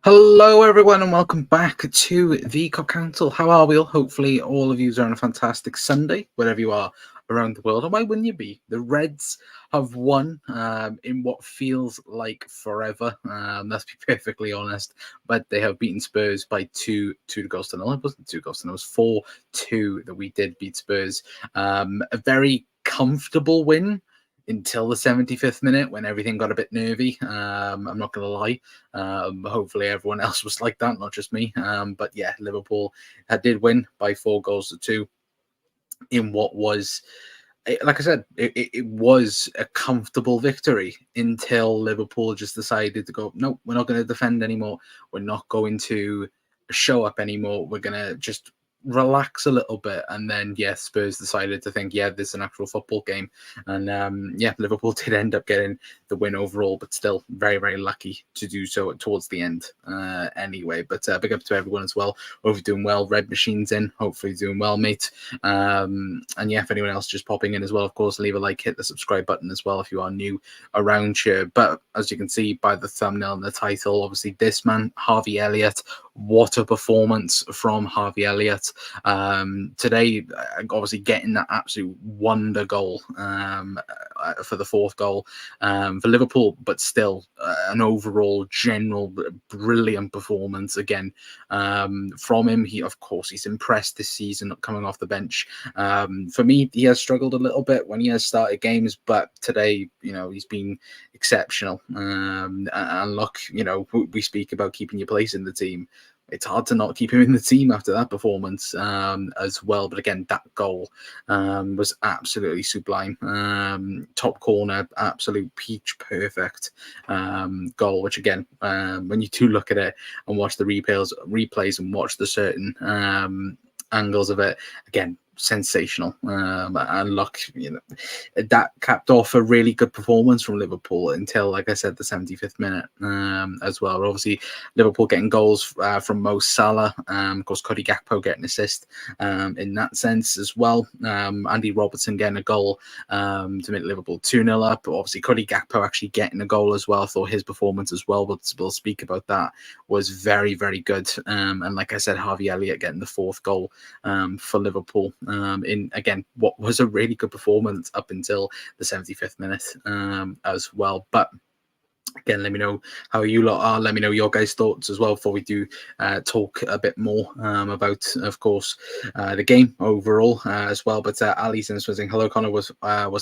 Hello, everyone, and welcome back to the Cup Council. How are we all? Hopefully, all of you are on a fantastic Sunday, wherever you are around the world. And why wouldn't you be? The Reds have won in what feels like forever. Let's be perfectly honest. But they have beaten Spurs by two goals to nil. It wasn't 2 goals to nil. It was 4-2 that we did beat Spurs. A very comfortable win until the 75th minute when everything got a bit nervy. I'm not going to lie. Hopefully everyone else was like that, not just me. But yeah, Liverpool did win by 4 goals to 2 in what was, like I said, it was a comfortable victory until Liverpool just decided to go, no, we're not going to defend anymore. We're not going to show up anymore. We're going to just relax a little bit. And then, yeah, Spurs decided to think, yeah, this is an actual football game. And yeah, Liverpool did end up getting the win overall, but still very, very lucky to do so towards the end anyway. But big up to everyone as well. Hope you're doing well. Red Machine's in. Hopefully doing well, mate. And yeah, if anyone else just popping in as well, of course, leave a like, hit the subscribe button as well if you are new around here. But as you can see by the thumbnail and the title, obviously this man, Harvey Elliott, what a performance from Harvey Elliott today, obviously getting that absolute wonder goal for the fourth goal for Liverpool, but still an overall general brilliant performance again from him. He's impressed this season coming off the bench. For me, he has struggled a little bit when he has started games, but today, he's been exceptional. And look, we speak about keeping your place in the team. It's hard to not keep him in the team after that performance as well. But again, that goal was absolutely sublime. Top corner, absolute peach perfect goal, which again, when you do look at it and watch the replays and watch the certain angles of it, again, sensational. And look, that capped off a really good performance from Liverpool until, like I said, the 75th minute as well. Obviously, Liverpool getting goals from Mo Salah, of course, Cody Gakpo getting assist in that sense as well. Andy Robertson getting a goal to make Liverpool 2-0 up. Obviously, Cody Gakpo actually getting a goal as well. I thought his performance as well, but we'll speak about that, was very, very good. And like I said, Harvey Elliott getting the fourth goal for Liverpool in, again, what was a really good performance up until the 75th minute as well. But again, let me know how you lot are. Let me know your guys' thoughts as well before we do talk a bit more about, of course, the game overall as well. But Ali's saying, hello, Connor, was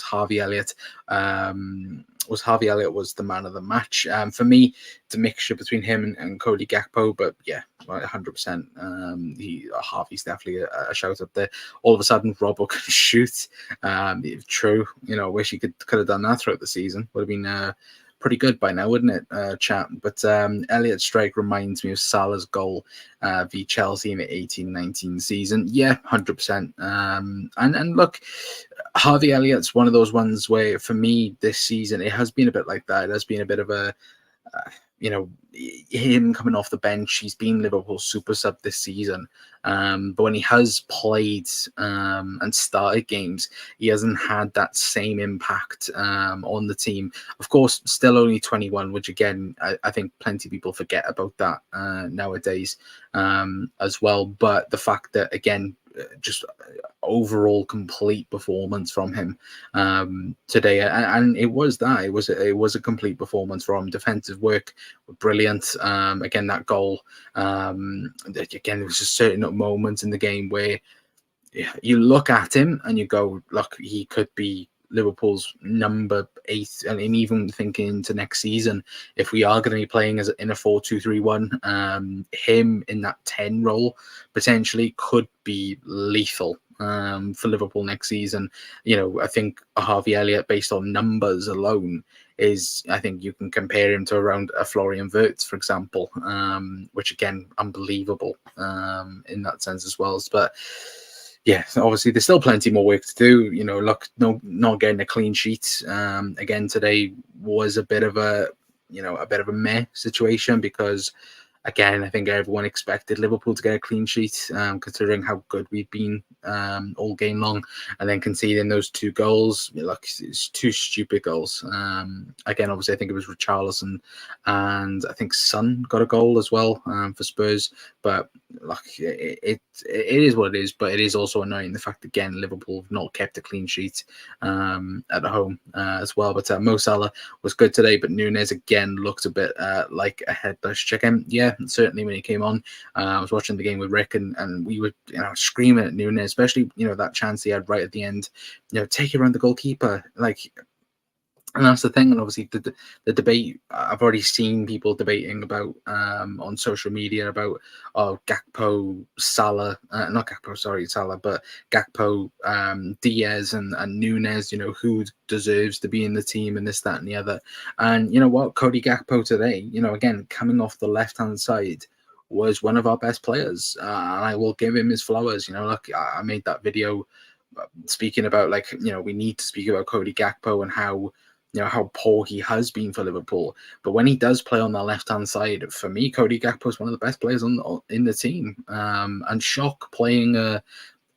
Harvey Elliott. Harvey Elliott was the man of the match. For me, it's a mixture between him and Cody Gakpo, but yeah, 100%. Harvey's definitely a shout up there. All of a sudden, Robbo can shoot. True. Wish he could have done that throughout the season. Would have been pretty good by now, wouldn't it, chat? But Elliott's strike reminds me of Salah's goal v Chelsea in the 18-19 season. Yeah, 100%. And look, Harvey Elliott's one of those ones where, for me, this season, it has been a bit like that. It has been a bit of a, him coming off the bench. He's been Liverpool's super sub this season. But when he has played and started games, he hasn't had that same impact on the team. Of course, still only 21, which again, I think plenty of people forget about that nowadays as well. But the fact that, again, just overall complete performance from him today, and it was a complete performance from him. Defensive work, brilliant. Again, that goal. Again, there was just certain moments in the game where you look at him and you go, look, he could be Liverpool's number 8, and even thinking into next season, if we are going to be playing as in a 4-2-3-1, him in that 10 role potentially could be lethal for Liverpool next season. I think Harvey Elliott, based on numbers alone, I think you can compare him to around a Florian Wirtz, for example, which again, unbelievable in that sense as well. But yeah, obviously there's still plenty more work to do. Look, not getting a clean sheet again today was a bit of a meh situation, because again, I think everyone expected Liverpool to get a clean sheet, considering how good we've been all game long, and then conceding those 2 goals. Look, it's 2 stupid goals. Again, obviously, I think it was Richarlison and I think Son got a goal as well for Spurs. But look, it is what it is. But it is also annoying the fact again Liverpool have not kept a clean sheet at home as well. But Mo Salah was good today, but Nunes again looked a bit like a headless chicken. Yeah, certainly when he came on, I was watching the game with Rick, and we were screaming at Nunes, especially that chance he had right at the end. Take it around the goalkeeper, like. And that's the thing, and obviously the debate. I've already seen people debating about on social media about Gakpo, Salah, not Gakpo, sorry, Salah, but Gakpo, Diaz, and Nunes. Who deserves to be in the team, and this, that, and the other. And you know what, Cody Gakpo today, again coming off the left hand side, was one of our best players, and I will give him his flowers. Look, I made that video speaking about we need to speak about Cody Gakpo and how poor he has been for Liverpool. But when he does play on the left-hand side, for me, Cody Gakpo is one of the best players in the team. And shock playing a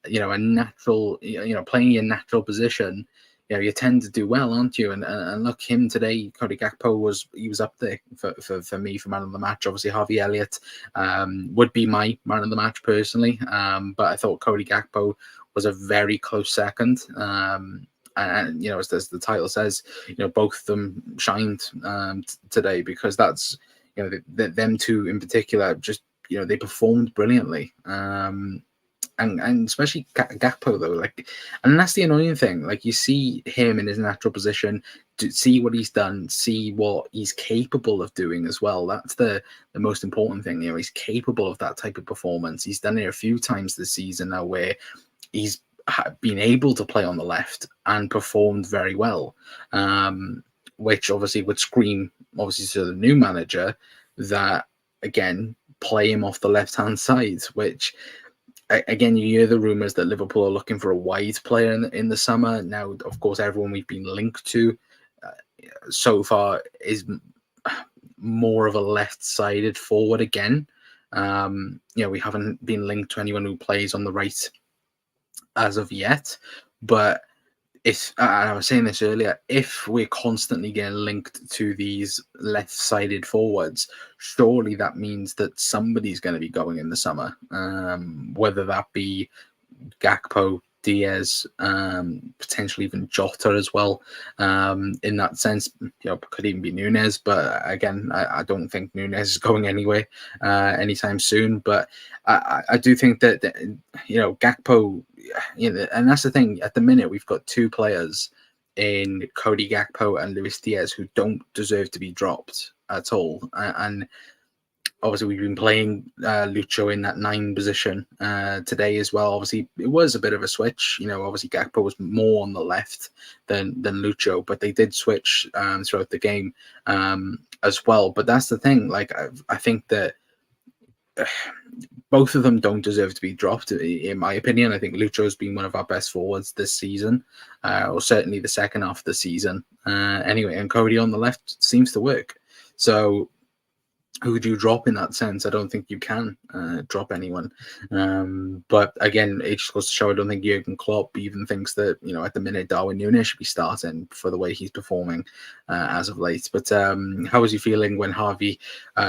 natural, playing your natural position, you tend to do well, aren't you? And look, him today, Cody Gakpo was up there for me for man of the match. Obviously, Harvey Elliott would be my man of the match personally. But I thought Cody Gakpo was a very close second. And as the title says, both of them shined today, because that's them two in particular just they performed brilliantly. And especially Gakpo though, and that's the annoying thing. You see him in his natural position, to see what he's done, see what he's capable of doing as well. That's the most important thing. He's capable of that type of performance. He's done it a few times this season now, where he's been able to play on the left and performed very well, which obviously would scream to the new manager that again play him off the left hand side, which. Again, you hear the rumours that Liverpool are looking for a wide player in the summer. Now, of course, everyone we've been linked to so far is more of a left-sided forward again. We haven't been linked to anyone who plays on the right as of yet. But and I was saying this earlier, if we're constantly getting linked to these left-sided forwards, surely that means that somebody's going to be going in the summer, whether that be Gakpo, Diaz, potentially even Jota as well. In that sense, could even be Nunes, but again, I don't think Nunes is going anywhere anytime soon. But I do think that Gakpo, and that's the thing. At the minute, we've got 2 players in Cody Gakpo and Luis Diaz who don't deserve to be dropped at all, and obviously we've been playing Lucho in that 9 position today as well. Obviously it was a bit of a switch. Obviously Gakpo was more on the left than Lucho, but they did switch throughout the game as well. But that's the thing. I think that both of them don't deserve to be dropped, in my opinion. I think Lucho's been one of our best forwards this season, or certainly the second half of the season. Anyway, and Cody on the left seems to work. So who do you drop in that sense? I don't think you can drop anyone. But again, it just goes to show I don't think Jurgen Klopp even thinks that, at the minute Darwin Núñez should be starting for the way he's performing as of late. But how was you feeling when Harvey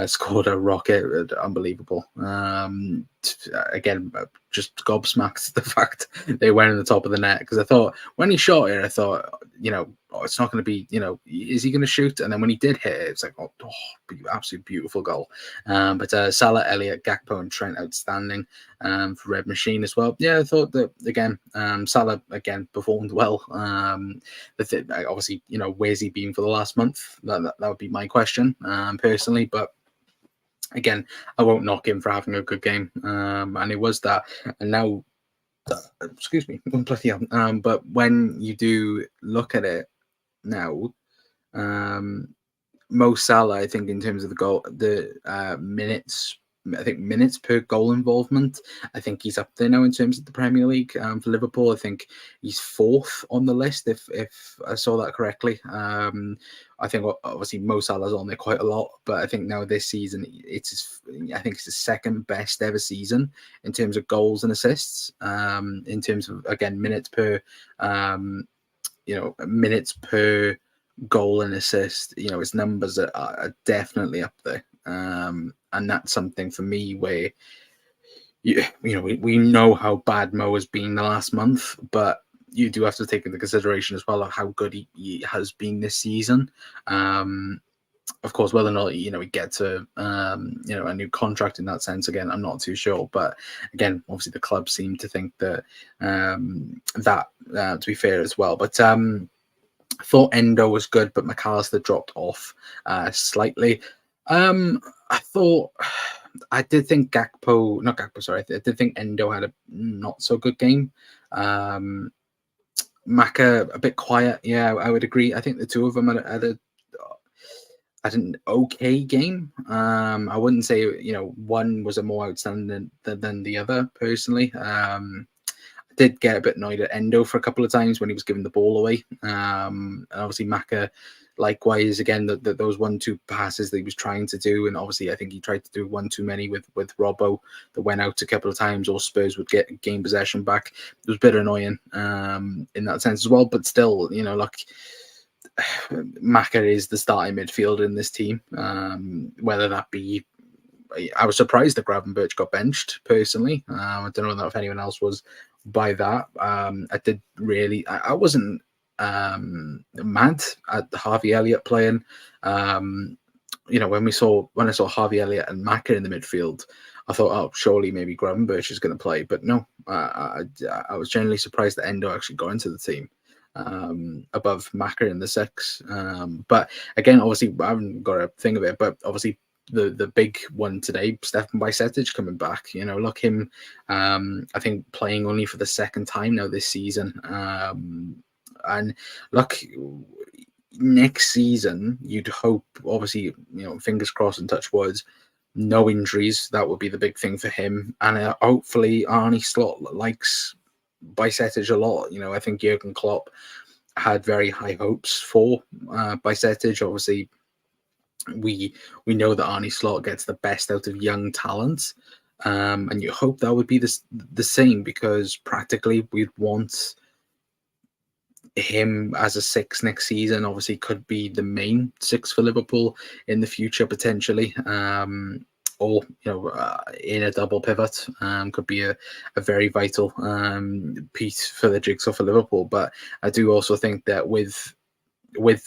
scored a rocket? Unbelievable. Again, just gobsmacked the fact they went in the top of the net, because I thought when he shot it, I thought, it's not going to be, is he going to shoot? And then when he did hit it, it's like, absolutely beautiful goal. But Salah, Elliott, Gakpo, and Trent outstanding for Red Machine as well. Yeah, I thought that again, Salah again performed well. Obviously, where's he been for the last month? That would be my question personally, but. Again, I won't knock him for having a good game, and it was that. And now, excuse me, bloody hell. But when you do look at it now, Mo Salah, I think in terms of the goal, the minutes I think minutes per goal involvement. I think he's up there now in terms of the Premier League for Liverpool. I think he's fourth on the list, if I saw that correctly. I think obviously Mo Salah's on there quite a lot, but I think now this season I think it's his second best ever season in terms of goals and assists. In terms of, again, minutes per minutes per goal and assist, his numbers are definitely up there. And that's something for me where, we know how bad Mo has been the last month, but you do have to take into consideration as well of how good he has been this season. Of course, whether or not he gets a new contract in that sense, again, I'm not too sure. But again, obviously the club seem to think that to be fair as well. But I thought Endo was good, but McAllister dropped off slightly. I did think I did think Endo had a not so good game. Maka a bit quiet. Yeah, I would agree. I think the two of them had an okay game. I wouldn't say one was a more outstanding than the other personally. I did get a bit annoyed at Endo for a couple of times when he was giving the ball away. And obviously Maka, likewise, again, those 1-2 passes that he was trying to do, and obviously I think he tried to do one too many with Robbo that went out a couple of times, or Spurs would gain possession back. It was a bit annoying in that sense as well, but still, Maka is the starting midfielder in this team. Whether that be, I was surprised that Gravenberch got benched personally. I don't know if anyone else was by that. I wasn't mad at Harvey Elliott playing. When I saw Harvey Elliott and Maka in the midfield, I thought, oh, surely maybe Gravenberch is going to play, but no. I was genuinely surprised that Endo actually got into the team above Maka in the 6. But again, obviously, I haven't got a thing of it, but obviously the big one today, Stefan Bajcetic coming back. Look, him, I think playing only for the second time now this season. And look, next season, you'd hope, obviously, fingers crossed and touch words, no injuries. That would be the big thing for him. And hopefully Arne Slot likes Bajcetic a lot. I think Jurgen Klopp had very high hopes for Bajcetic. Obviously, we know that Arne Slot gets the best out of young talent, and you hope that would be the same, because practically we'd want him as a 6 next season. Obviously, could be the main 6 for Liverpool in the future potentially. Or in a double pivot, could be a very vital piece for the jigsaw for Liverpool. But I do also think that with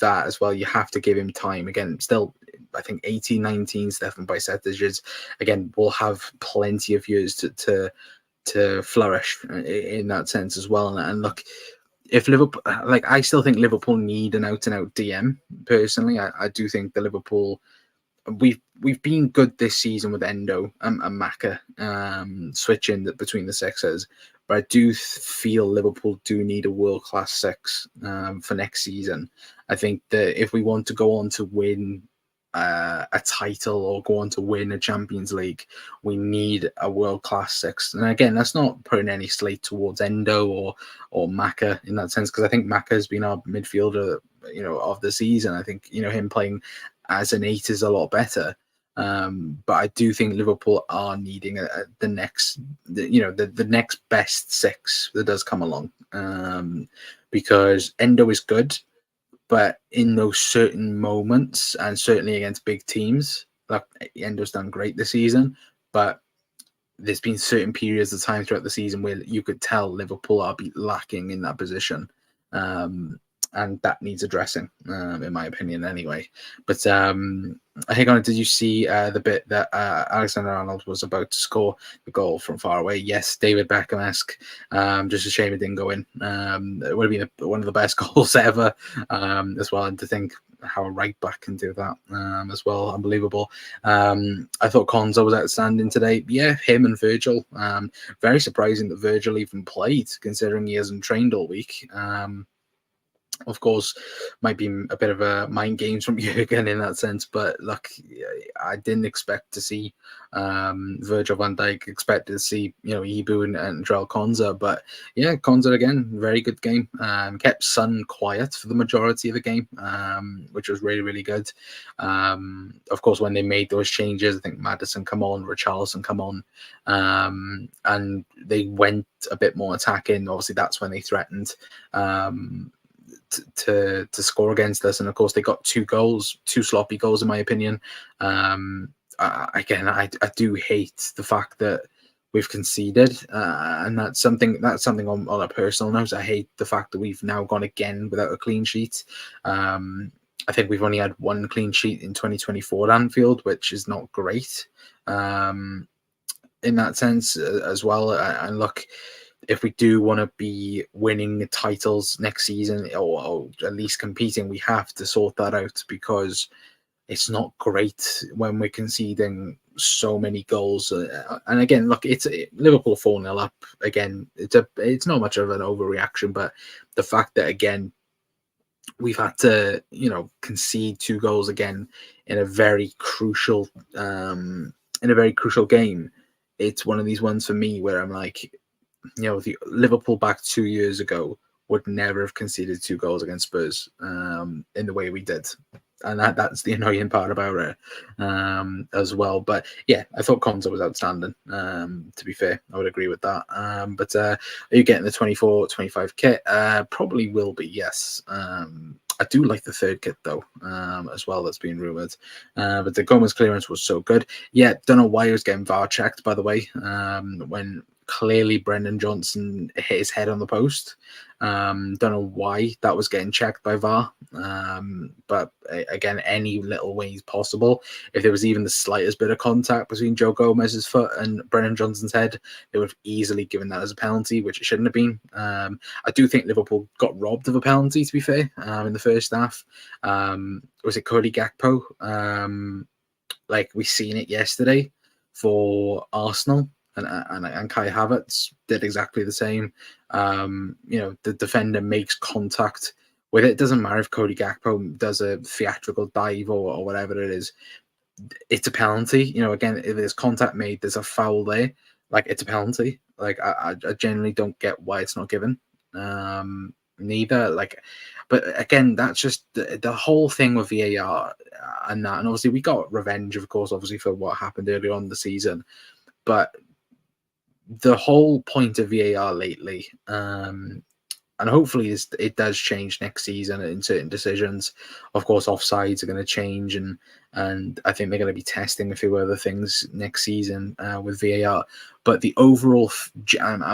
that as well, you have to give him time. Again, still, I think 18, 19, Stefan Bajcetic again will have plenty of years to flourish in that sense as well. And look, if Liverpool, I still think Liverpool need an out-and-out DM. Personally, I do think the Liverpool. We've been good this season with Endo and Maka switching between the 6s, but I do feel Liverpool do need a world-class 6 for next season. I think that if we want to go on to win a title or go on to win a Champions League, we need a world-class 6. And again, that's not putting any slate towards Endo or Maka in that sense, because I think Maka has been our midfielder, of the season. I think, him playing as an 8 is a lot better. But I do think Liverpool are needing the next best 6 that does come along. Because Endo is good, but in those certain moments, and certainly against big teams, like Endo's done great this season, but there's been certain periods of time throughout the season where you could tell Liverpool are lacking in that position. And that needs addressing, in my opinion, anyway. But Higon, did you see the bit that Alexander-Arnold was about to score the goal from far away? Yes, David Beckham-esque. Just a shame it didn't go in. It would have been one of the best goals ever as well. And to think how a right back can do that as well, unbelievable. I thought Konza was outstanding today. Yeah, him and Virgil. Very surprising that Virgil even played, considering he hasn't trained all week. Of course, might be a bit of a mind games from Jurgen in that sense, but look, I didn't expect to see Virgil van Dijk, expected to see, Ibu and Joel Konza, but yeah, Konza again, very good game. Kept Son quiet for the majority of the game, which was really, really good. Of course, when they made those changes, I think Maddison come on, Richarlison come on, and they went a bit more attacking. Obviously, that's when they threatened. To score against us, and of course they got two sloppy goals in my opinion. I do hate the fact that we've conceded, and that's something on a personal note. I hate the fact that we've now gone again without a clean sheet. I think we've only had one clean sheet in 2024 at Anfield, which is not great in that sense as well. And look, if we do want to be winning titles next season, or at least competing, we have to sort that out, because it's not great when we're conceding so many goals. And again, look, it's Liverpool 4-0 up again. It's not much of an overreaction, but the fact that again we've had to concede 2 goals again in a very crucial game. It's one of these ones for me where I'm like, the Liverpool back 2 years ago would never have conceded 2 goals against Spurs in the way we did. And that's the annoying part about it as well. But yeah, I thought Konza was outstanding. To be fair, I would agree with that. But are you getting the 24-25 kit? Probably will be, yes. I do like the third kit though, as well. That's been rumored. But the Gomez clearance was so good. Yeah, don't know why he was getting VAR checked, by the way, when clearly Brendan Johnson hit his head on the post. Don't know why that was getting checked by VAR. But again, any little ways possible. If there was even the slightest bit of contact between Joe Gomez's foot and Brendan Johnson's head, they would have easily given that as a penalty, which it shouldn't have been. I do think Liverpool got robbed of a penalty, to be fair, in the first half. Was it Cody Gakpo? Like we seen it yesterday for Arsenal. And Kai Havertz did exactly the same. The defender makes contact with it. It doesn't matter if Cody Gakpo does a theatrical dive or whatever it is. It's a penalty. Again, if there's contact made, there's a foul there. Like, it's a penalty. Like, I generally don't get why it's not given. Neither. Like, but again, that's just the whole thing with VAR and that. And obviously, we got revenge, of course, obviously for what happened earlier on in the season. But the whole point of VAR lately, and hopefully it does change next season in certain decisions. Of course, offsides are going to change, and I think they're going to be testing a few other things next season with VAR. But the overall,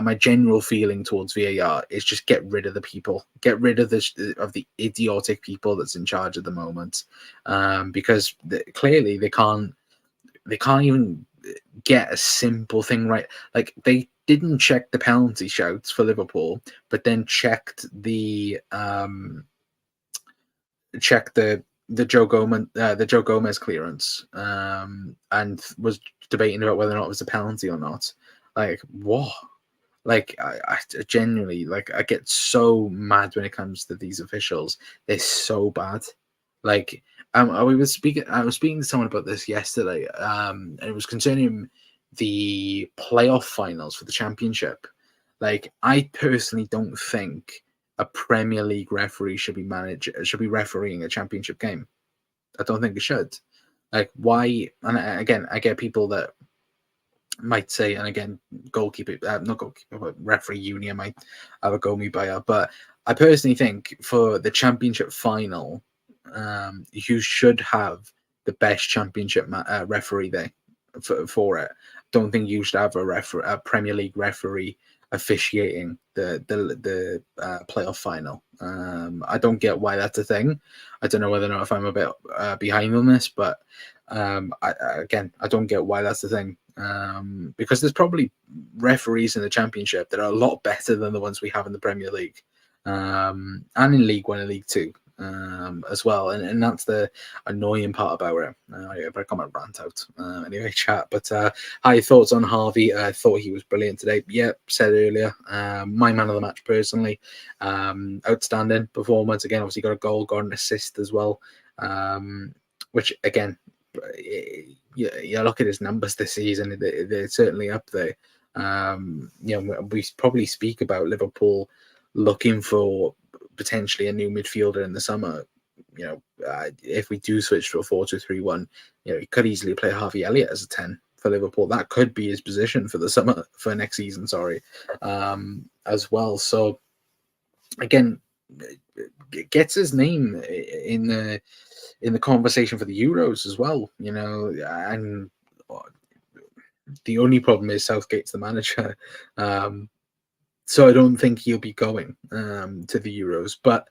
my general feeling towards VAR is just get rid of the people, get rid of the idiotic people that's in charge at the moment, because clearly they can't even get a simple thing right. Like, they didn't check the penalty shouts for Liverpool, but then checked the Joe Gomez clearance, and was debating about whether or not it was a penalty or not. Like, what? Like, I genuinely, like, I get so mad when it comes to these officials. They're so bad. Like, I was speaking to someone about this yesterday, and it was concerning the playoff finals for the championship. Like, I personally don't think a Premier League referee should be refereeing a championship game. I don't think it should. Like, why? And again, I get people that might say, and again, not goalkeeper, but referee union might have a go me by her. But I personally think for the championship final, you should have the best championship referee there for it. Don't think you should have a Premier League referee officiating the playoff final. I don't get why that's a thing. I don't know whether or not if I'm a bit behind on this, but I don't get why that's the thing. Because there's probably referees in the championship that are a lot better than the ones we have in the Premier League, and in League One and League Two. as well, and that's the annoying part about it. But I got my rant out anyway, chat. But how your thoughts on Harvey? I thought he was brilliant today. Yeah, said earlier, my man of the match personally. Outstanding performance again. Obviously got a goal, got an assist as well. Which again, you look at his numbers this season; they're certainly up there. We probably speak about Liverpool looking for potentially a new midfielder in the summer. If we do switch to a 4-2-3-1, he could easily play Harvey Elliott as a 10 for Liverpool. That could be his position for the summer, for next season, sorry, as well. So again, gets his name in the conversation for the Euros as well, and the only problem is Southgate's the manager. So I don't think he'll be going to the Euros. But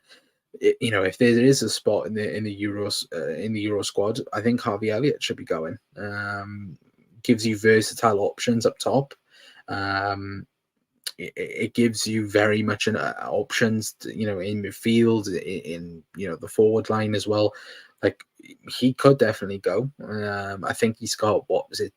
if there is a spot in the Euros in the Euro squad, I think Harvey Elliott should be going. Gives you versatile options up top. It gives you very much options, in midfield, in the forward line as well. Like, he could definitely go. I think he's got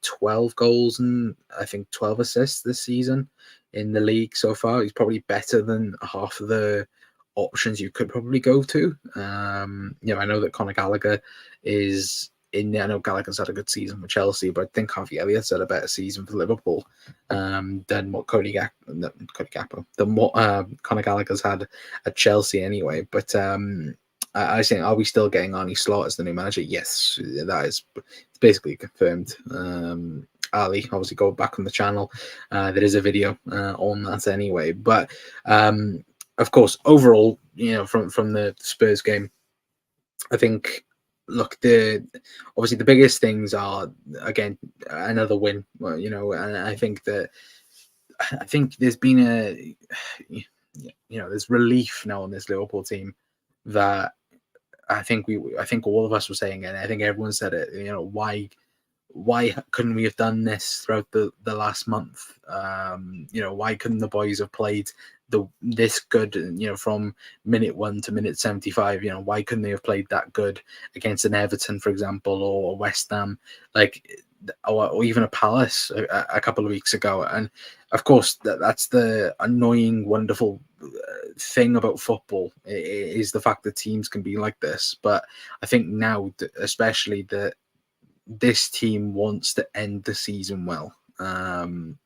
12 goals and I think 12 assists this season in the league so far. He's probably better than half of the options you could probably go to. I know that Conor Gallagher is in there. I know Gallagher's had a good season with Chelsea, but I think Harvey Elliott's had a better season for Liverpool than what Gakpo, than what Conor Gallagher's had at Chelsea anyway. But I think, are we still getting Arnie Slot as the new manager? Yes, that is basically confirmed. Ali, obviously, go back on the channel. There is a video on that anyway. But of course, overall, from the Spurs game, I think, look, obviously the biggest things are, again, another win. Well, and I think there's been there's relief now on this Liverpool team that I think all of us were saying, and I think everyone said it. Why couldn't we have done this throughout the last month? Why couldn't the boys have played this good? From minute 1 to minute 75. Why couldn't they have played that good against an Everton, for example, or a West Ham, or even a Palace a couple of weeks ago? And of course, that's the annoying, wonderful thing about football, is the fact that teams can be like this. But I think now, especially, that this team wants to end the season well. And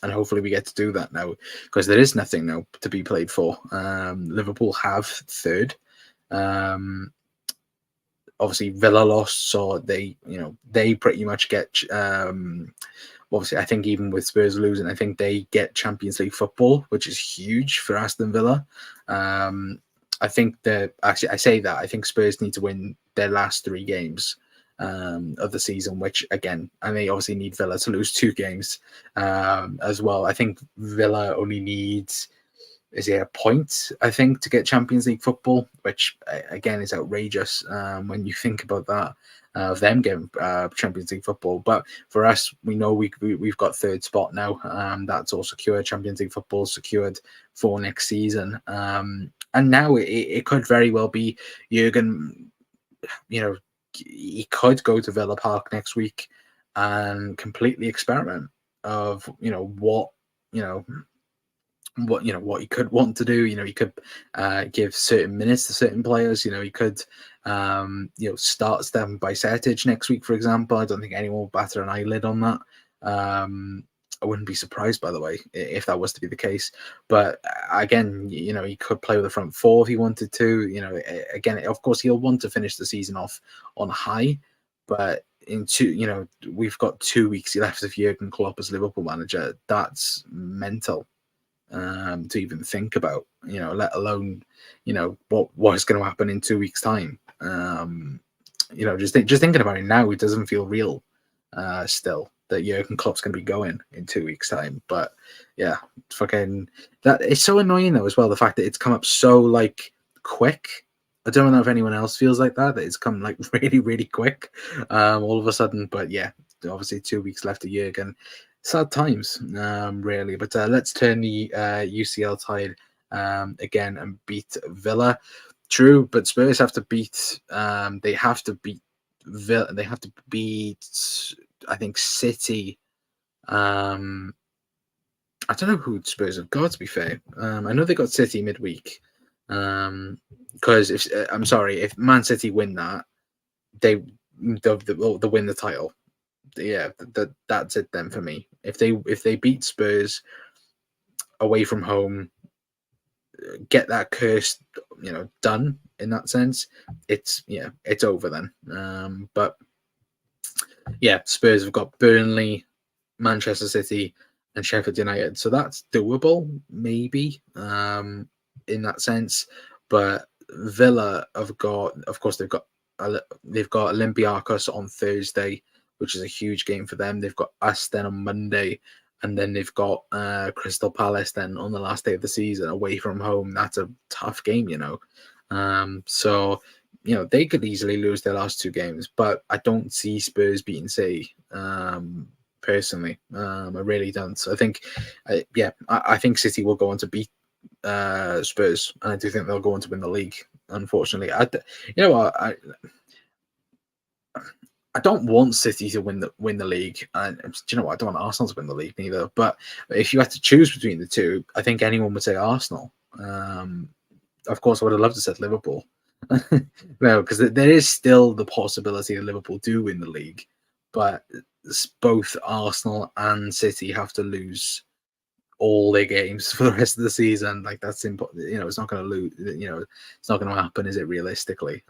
hopefully we get to do that now, because there is nothing now to be played for. Liverpool have third. Obviously Villa lost, so they pretty much get obviously, I think even with Spurs losing, I think they get Champions League football, which is huge for Aston Villa. I think I think Spurs need to win their last 3 games of the season, which again, and they obviously need Villa to lose 2 games as well. I think Villa only needs, is it a point, I think, to get Champions League football, which again is outrageous when you think about that, of them getting Champions League football. But for us, we know we've got 3rd spot now. That's all secured. Champions League football secured for next season. And now it could very well be Jurgen, he could go to Villa Park next week and completely experiment of what he could want to do. He could give certain minutes to certain players. He could start Stefan Bajcetic next week, for example. I don't think anyone will batter an eyelid on that. I wouldn't be surprised, by the way, if that was to be the case. But again, he could play with the front 4 if he wanted to. Again, of course, he'll want to finish the season off on high. But we've got 2 weeks left of Jurgen Klopp as Liverpool manager. That's mental to even think about. Let alone what is going to happen in 2 weeks' time. Just thinking about it now, it doesn't feel real. Still, that Jurgen Klopp's going to be going in 2 weeks' time. But yeah, fucking that. It's so annoying though as well, the fact that it's come up so quick. I don't know if anyone else feels like that it's come really, really quick all of a sudden. But yeah, obviously 2 weeks left of Jurgen. Sad times, really. But let's turn the UCL tide again and beat Villa. True, but Spurs have to beat. They have to beat. They have to beat. I think City. Um, I don't know who Spurs have got. To be fair, I know they got City midweek. Because if I'm sorry, if Man City win that, they'll win the title. Yeah, that's it then for me. If they beat Spurs away from home, get that curse, done in that sense, it's over then. But yeah, Spurs have got Burnley, Manchester City, and Sheffield United, so that's doable maybe in that sense. But Villa have got, of course, they've got Olympiacos on Thursday, which is a huge game for them. They've got us then on Monday, and then they've got Crystal Palace then on the last day of the season away from home. That's a tough game, So they could easily lose their last two games, but I don't see Spurs beating City. Personally, I really don't. So I think, I think City will go on to beat Spurs, and I do think they'll go on to win the league. Unfortunately, I don't want City to win the league, and do you know what? I don't want Arsenal to win the league neither. But if you had to choose between the two, I think anyone would say Arsenal. Of course, I would have loved to say Liverpool. No, because there is still the possibility that Liverpool do win the league, but both Arsenal and City have to lose all their games for the rest of the season. Like, that's important. It's not going to lose. It's not going to happen, is it, realistically?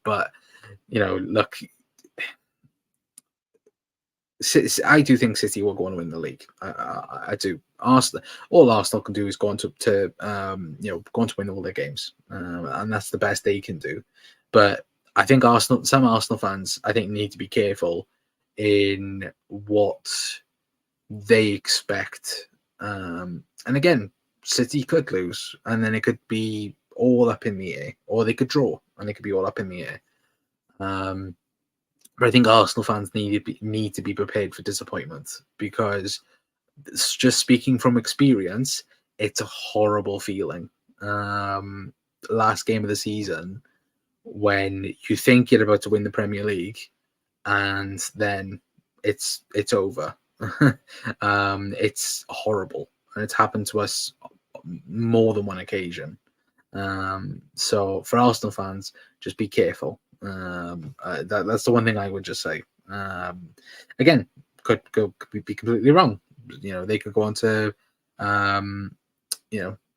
But look, I do think City will go and win the league. I do. All Arsenal can do is go on to go on to win all their games, and that's the best they can do. But I think some Arsenal fans, I think, need to be careful in what they expect. And again, City could lose, and then it could be all up in the air, or they could draw, and it could be all up in the air. But I think Arsenal fans need to be prepared for disappointment, because just speaking from experience, it's a horrible feeling. Last game of the season, when you think you're about to win the Premier League, and then it's over. It's horrible, and it's happened to us more than one occasion. So for Arsenal fans, just be careful. That's the one thing I would just say. Again, could be completely wrong. They could go on to,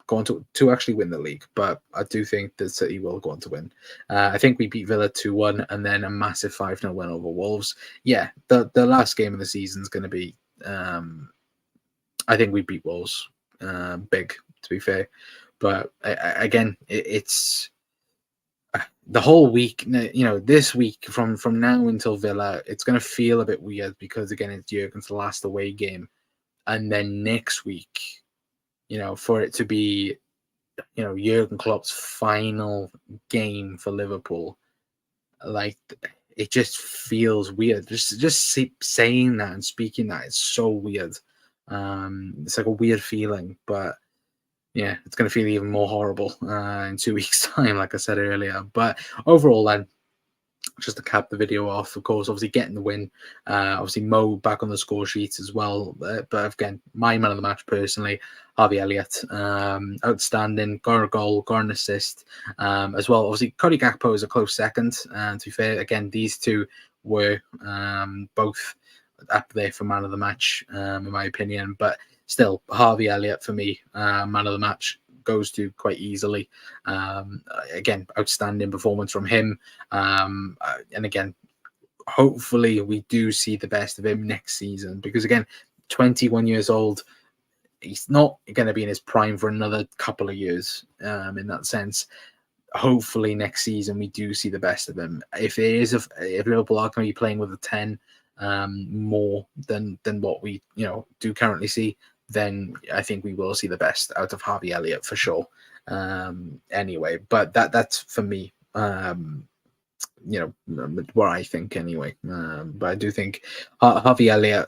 go on to actually win the league. But I do think that City will go on to win. I think we beat Villa 2-1, and then a massive 5-0 win over Wolves. Yeah, the last game of the season is going to be. I think we beat Wolves big, to be fair. But again, it's the whole week. This week from now until Villa, it's going to feel a bit weird, because again, it's Jurgen's last away game, and then next week, for it to be, Jurgen Klopp's final game for Liverpool, like, it just feels weird. Just saying that and speaking that, it's so weird. It's like a weird feeling, but yeah, it's going to feel even more horrible in 2 weeks' time, like I said earlier. But overall, then, just to cap the video off, of course, obviously getting the win. Obviously, Mo back on the score sheets as well. But again, my man of the match personally, Harvey Elliott. Outstanding. Got a goal, got an assist as well. Obviously, Cody Gakpo is a close second. And to be fair, again, these two were both up there for man of the match, in my opinion. But still, Harvey Elliott for me, man of the match, goes to quite easily. Again, outstanding performance from him. And again, hopefully we do see the best of him next season, because again, 21 years old, he's not going to be in his prime for another couple of years, in that sense. Hopefully next season we do see the best of him. If Liverpool are going to be playing with a 10 more than what we do currently see, then I think we will see the best out of Harvey Elliott for sure. Anyway, but that's for me. What I think anyway. But I do think Harvey Elliott,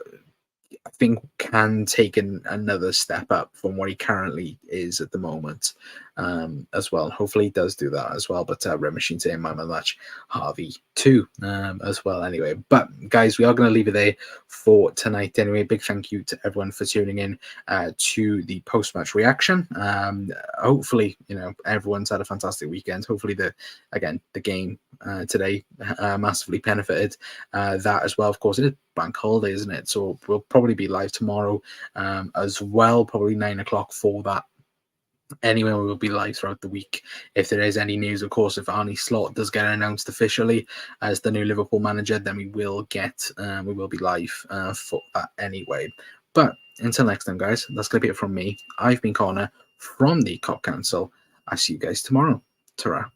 I think, can take another step up from what he currently is at the moment. as well. Hopefully he does do that as well. But Red Machine saying my match Harvey too as well. Anyway, but guys, we are going to leave it there for tonight. Anyway, big thank you to everyone for tuning in to the post-match reaction. Hopefully, everyone's had a fantastic weekend. Hopefully, the game today massively benefited that as well. Of course, it is bank holiday, isn't it? So we'll probably be live tomorrow as well, probably 9 o'clock for that. Anyway, we will be live throughout the week. If there is any news, of course, if Arne Slot does get announced officially as the new Liverpool manager, then we will be live for that anyway. But until next time, guys, that's going to be it from me. I've been Connor from the COP Council. I'll see you guys tomorrow. Ta-ra.